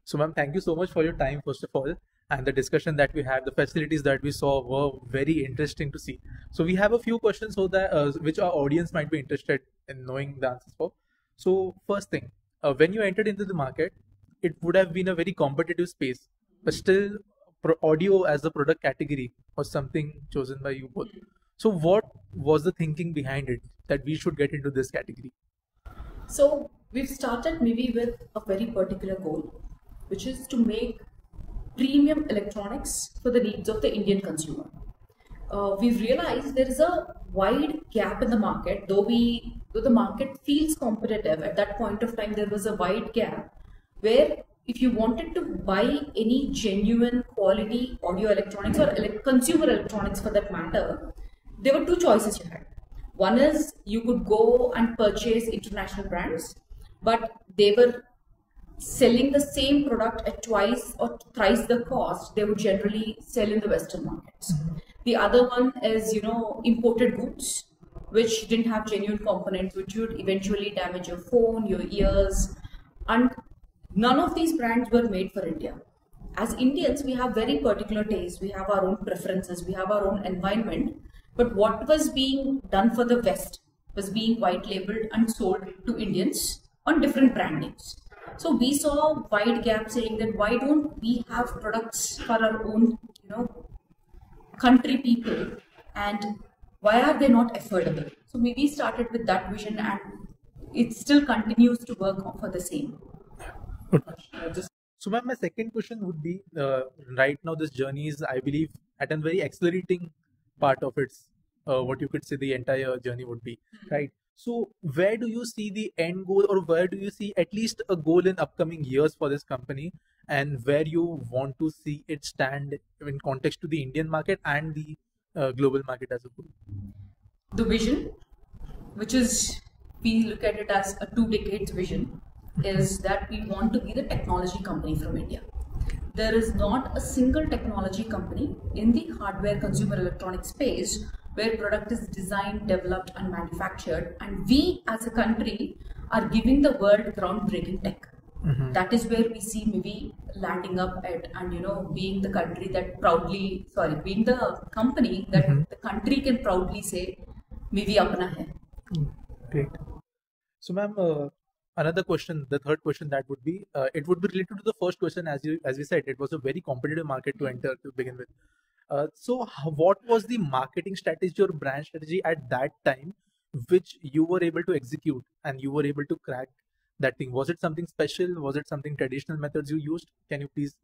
So, ma'am, thank you so much for your time, first of all, and the discussion that we had. The facilities that we saw were very interesting to see. So, we have a few questions so that which our audience might be interested in knowing the answers for. So, first thing, when you entered into the market, it would have been a very competitive space, but still, audio as a product category was something chosen by you both. So, what was the thinking behind it that we should get into this category? So we've started Mivi with a very particular goal, which is to make premium electronics for the needs of the Indian consumer. We've realized there is a wide gap in the market, though the market feels competitive. At that point of time, there was a wide gap where if you wanted to buy any genuine quality audio electronics or consumer electronics for that matter, there were two choices you had. One is you could go and purchase international brands, but they were selling the same product at twice or thrice the cost they would generally sell in the Western markets. The other one is, imported goods, which didn't have genuine components, which would eventually damage your phone, your ears, and none of these brands were made for India. As Indians, we have very particular tastes, we have our own preferences, we have our own environment. But what was being done for the West was being white labeled and sold to Indians on different brand names. So we saw a wide gap saying that why don't we have products for our own, country people, and why are they not affordable? So we started with that vision, and it still continues to work for the same. So, ma'am, my second question would be: right now, this journey is, I believe, at a very accelerating part of its what you could say the entire journey would be, right? So where do you see the end goal, or where do you see at least a goal in upcoming years for this company, and where you want to see it stand in context to the Indian market and the global market as a whole? The vision, which is, we look at it as a 2 decades vision, is that we want to be the technology company from India. There is not a single technology company in the hardware consumer electronics space where product is designed, developed and manufactured, and we as a country are giving the world groundbreaking tech. That is where we see Mivi landing up at, and being the country that being the company that the country can proudly say Mivi apna hai. Great. So, ma'am, another question, the third question that would be, it would be related to the first question. As we said, it was a very competitive market to enter to begin with. So what was the marketing strategy or brand strategy at that time, which you were able to execute and you were able to crack that thing? Was it something special? Was it something traditional methods you used? Can you please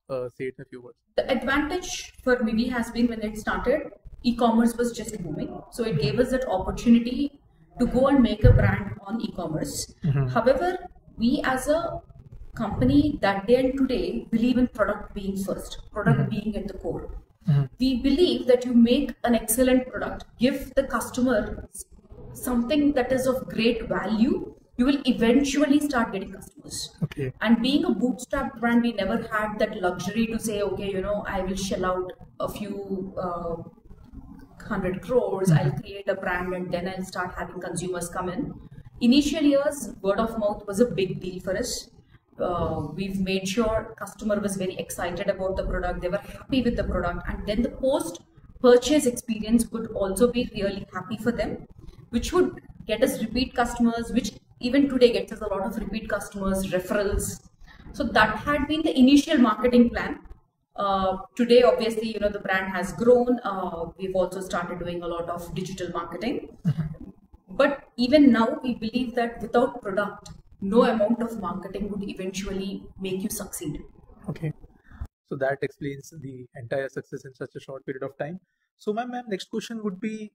say it in a few words? The advantage for Mivi has been, when it started, e-commerce was just booming. So it gave us that opportunity to go and make a brand on e-commerce. However, we as a company that day and today believe in product being first, product being at the core. We believe that you make an excellent product, give the customer something that is of great value, you will eventually start getting customers. Okay. And being a bootstrap brand, we never had that luxury to say, okay, I will shell out a few 100 crores, I'll create a brand and then I'll start having consumers come in. Initial years, word of mouth was a big deal for us. We've made sure customer was very excited about the product, they were happy with the product, and then the post-purchase experience would also be really happy for them, which would get us repeat customers, which even today gets us a lot of repeat customers, referrals. So that had been the initial marketing plan. Today, obviously, the brand has grown. We've also started doing a lot of digital marketing. But even now, we believe that without product, no amount of marketing would eventually make you succeed. Okay. So that explains the entire success in such a short period of time. So, ma'am, next question would be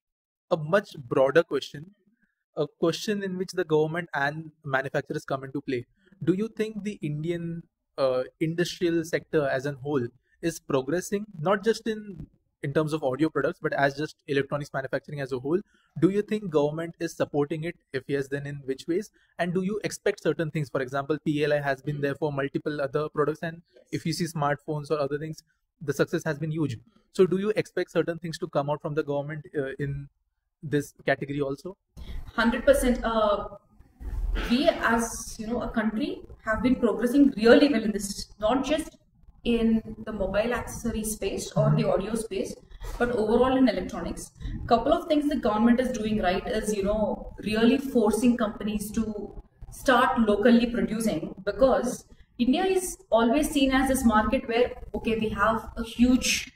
a much broader question, a question in which the government and manufacturers come into play. Do you think the Indian industrial sector as a whole is progressing, not just in terms of audio products, but as just electronics manufacturing as a whole? Do you think government is supporting it? If yes, then in which ways? And do you expect certain things? For example, PLI has been there for multiple other products, and if you see smartphones or other things, the success has been huge. So do you expect certain things to come out from the government in this category also? 100%. We as a country have been progressing really well in this, not just in the mobile accessory space or the audio space, but overall in electronics. Couple of things the government is doing right is, really forcing companies to start locally producing, because India is always seen as this market where, okay, we have a huge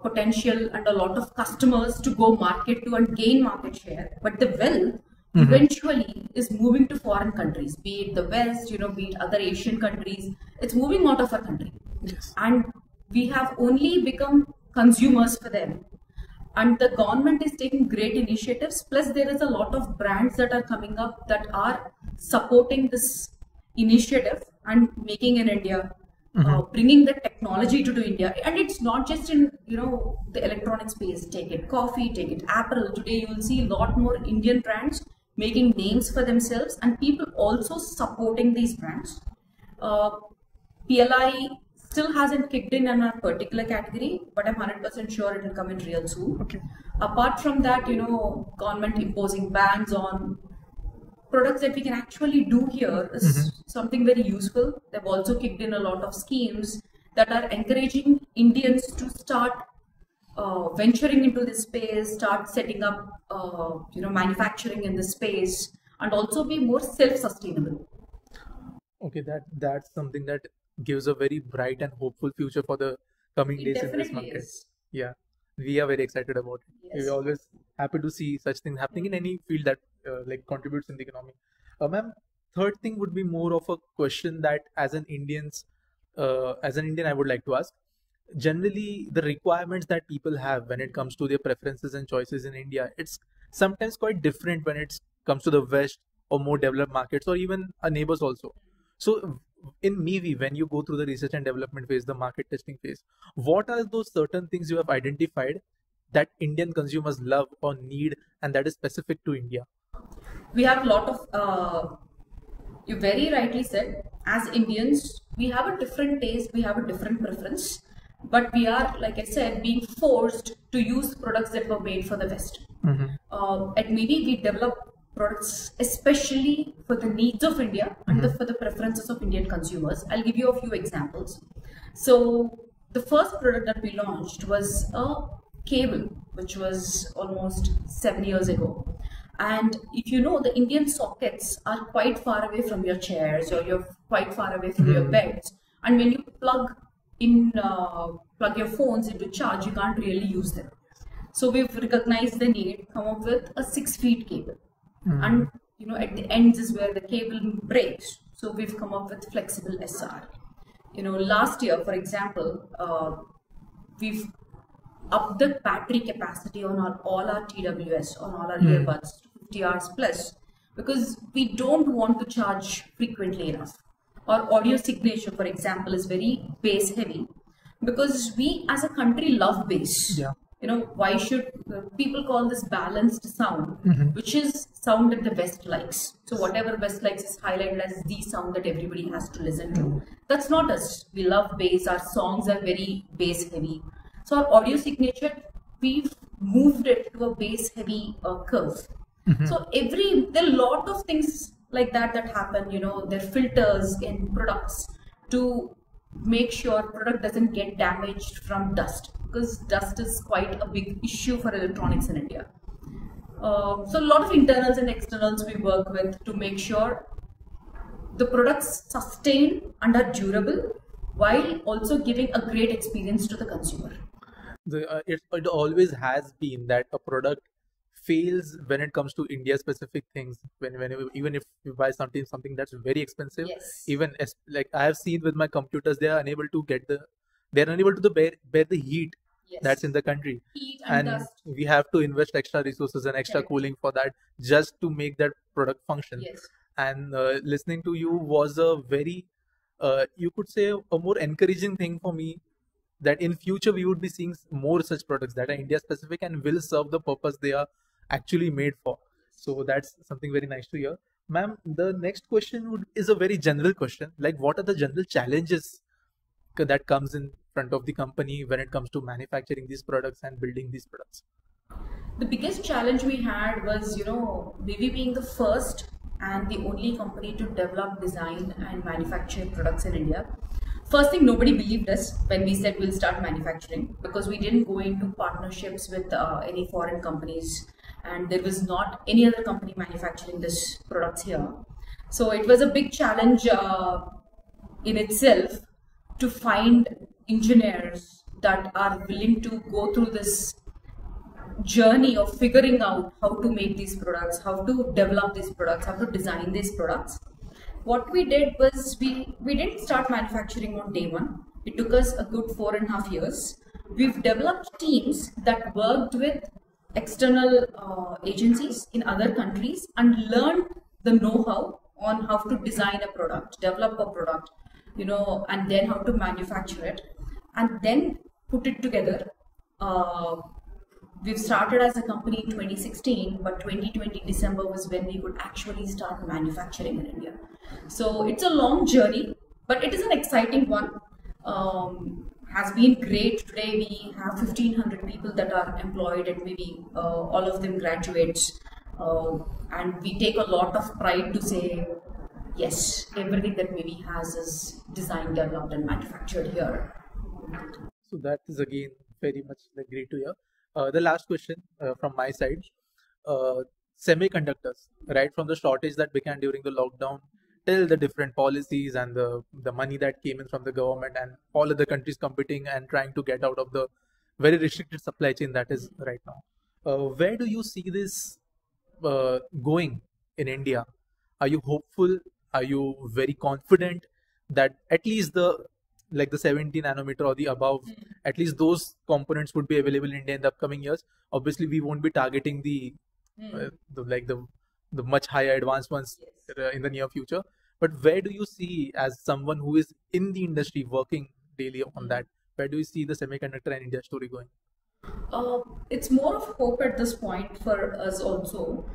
potential and a lot of customers to go market to and gain market share, but the wealth eventually is moving to foreign countries, be it the West, be it other Asian countries. It's moving out of our country. Yes. And we have only become consumers for them. And the government is taking great initiatives. Plus, there is a lot of brands that are coming up that are supporting this initiative and making in India, bringing the technology to India. And it's not just in the electronic space. Take it coffee, take it apparel. Today, you will see a lot more Indian brands making names for themselves, and people also supporting these brands. PLI still hasn't kicked in a particular category, but I'm 100% sure it will come in real soon. Okay. Apart from that, government imposing bans on products that we can actually do here is something very useful. They've also kicked in a lot of schemes that are encouraging Indians to start venturing into this space, start setting up, manufacturing in this space, and also be more self-sustainable. Okay, that's something that gives a very bright and hopeful future for the coming days in this market. Is. Yeah, we are very excited about it. Yes. We're always happy to see such things happening in any field that contributes in the economy. Ma'am, third thing would be more of a question that as an Indian, I would like to ask. Generally, the requirements that people have when it comes to their preferences and choices in India, it's sometimes quite different when it comes to the West or more developed markets or even our neighbors also. So in Mivi, when you go through the research and development phase, the market testing phase, what are those certain things you have identified that Indian consumers love or need and that is specific to India? We have a lot of, you very rightly said, as Indians, we have a different taste, we have a different preference, but we are, like I said, being forced to use products that were made for the West. At Mivi, we develop products especially for the needs of India and for the preferences of Indian consumers. I'll give you a few examples. So the first product that we launched was a cable, which was almost 7 years ago. And if you know, the Indian sockets are quite far away from your chairs, or you're quite far away from your beds. And when you plug your phones into charge, you can't really use them. So we've recognized the need, come up with a 6-feet cable. And at the ends is where the cable breaks. So we've come up with flexible SR. Last year, for example, we've upped the battery capacity on all our TWS, on all our earbuds to 50 hours plus, because we don't want to charge frequently enough. Our audio signature, for example, is very bass heavy, because we as a country love bass. Yeah. Why should people call this balanced sound, which is sound that the West likes. So whatever West likes is highlighted as the sound that everybody has to listen to. That's not us. We love bass. Our songs are very bass heavy. So our audio signature, we've moved it to a bass heavy curve. So there are a lot of things like that happen. There are filters in products to make sure product doesn't get damaged from dust, because dust is quite a big issue for electronics in India. So a lot of internals and externals we work with to make sure the products sustain and are durable, while also giving a great experience to the consumer. It always has been that a product fails when it comes to India specific things. Even if you buy something that's very expensive, Yes. even like I have seen with my computers, they are unable to bear the heat Yes. that's in the country, Heat and dust. we have to invest extra resources and extra Correct. cooling for that just to make that product function. Yes. And listening to you was a very you could say a more encouraging thing for me, that in future we would be seeing more such products that are India specific and will serve the purpose they are actually made for. So that's something very nice to hear. Ma'am, the next question is a very general question, like what are the general challenges that comes in front of the company when it comes to manufacturing these products and building these products? The biggest challenge we had was, maybe being the first and the only company to develop, design, and manufacture products in India. First thing, nobody believed us when we said we'll start manufacturing, because we didn't go into partnerships with any foreign companies, and there was not any other company manufacturing this products here. So it was a big challenge in itself to find engineers that are willing to go through this journey of figuring out how to make these products, how to develop these products, how to design these products. What we did was we didn't start manufacturing on day one. It took us a good 4.5 years. We've developed teams that worked with external agencies in other countries and learned the know-how on how to design a product, develop a product, and then how to manufacture it, and then put it together. We've started as a company in 2016, but 2020 December was when we could actually start manufacturing in India. So it's a long journey, but it is an exciting one. Has been great. Today we have 1,500 people that are employed, and maybe all of them graduates. And we take a lot of pride to say, yes, everything that Mivi has is designed, developed, and manufactured here. So that is again very much great to hear. The last question from my side, semiconductors, right from the shortage that began during the lockdown till the different policies and the money that came in from the government and all other countries competing and trying to get out of the very restricted supply chain that is right now. Where do you see this going in India? Are you hopeful? Are you very confident that at least the 70 nanometer or the above, at least those components would be available in India in the upcoming years? Obviously, we won't be targeting the much higher advanced ones in the near future. But where do you see, as someone who is in the industry working daily on that, where do you see the semiconductor and India story going? It's more of hope at this point for us also.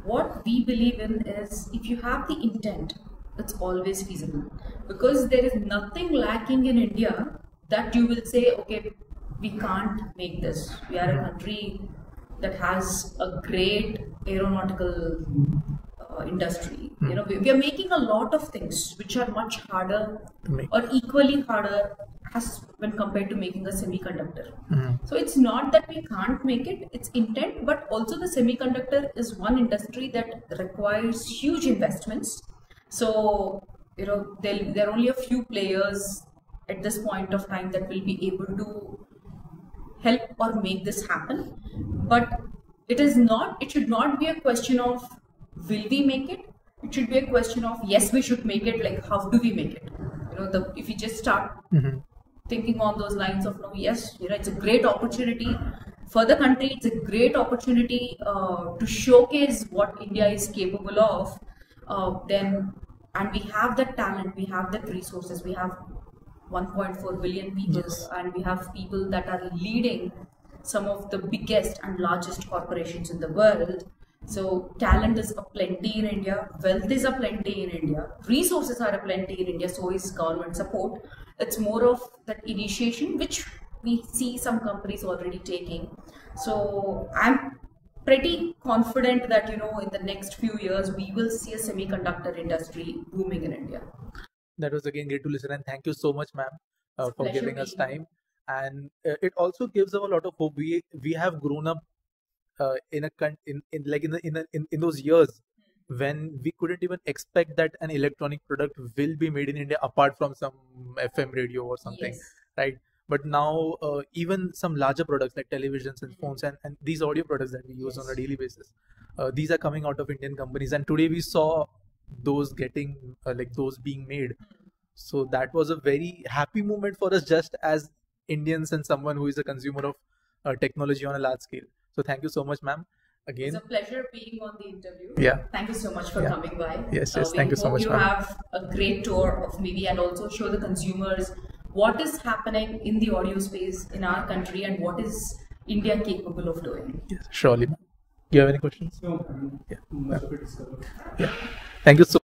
What we believe in is, if you have the intent, it's always feasible, because there is nothing lacking in India that you will say, okay, we can't make this. We are a country that has a great aeronautical industry. We are making a lot of things which are much harder or equally harder as when compared to making a semiconductor. So it's not that we can't make it, it's intent, but also the semiconductor is one industry that requires huge investments. So, there are only a few players at this point of time that will be able to help or make this happen. But it should not be a question of will we make it? It should be a question of, yes, we should make it. Like, how do we make it? If you just start thinking on those lines of, no, yes, it's a great opportunity for the country. It's a great opportunity to showcase what India is capable of. And we have that talent, we have that resources, we have 1.4 billion people, and we have people that are leading some of the biggest and largest corporations in the world. So talent is aplenty in India, wealth is aplenty in India, resources are aplenty in India, so is government support. It's more of that initiation which we see some companies already taking. So I'm pretty confident that in the next few years we will see a semiconductor industry booming in India. That was again great to listen, and thank you so much, ma'am, for giving us time. And it also gives us a lot of hope. We have grown up in those years when we couldn't even expect that an electronic product will be made in India apart from some FM radio or something, right? But now even some larger products like televisions and phones and these audio products that we use on a daily basis, these are coming out of Indian companies. And today we saw those those being made. So that was a very happy moment for us, just as Indians and someone who is a consumer of technology on a large scale. So thank you so much, ma'am. Again, it's a pleasure being on the interview. Thank you so much for coming by. Yes, thank you so much. We hope you have a great tour of Mivi and also show the consumers what is happening in the audio space in our country and what is India capable of doing. Yes, surely. Do you have any questions? No, much of it is covered. Thank you so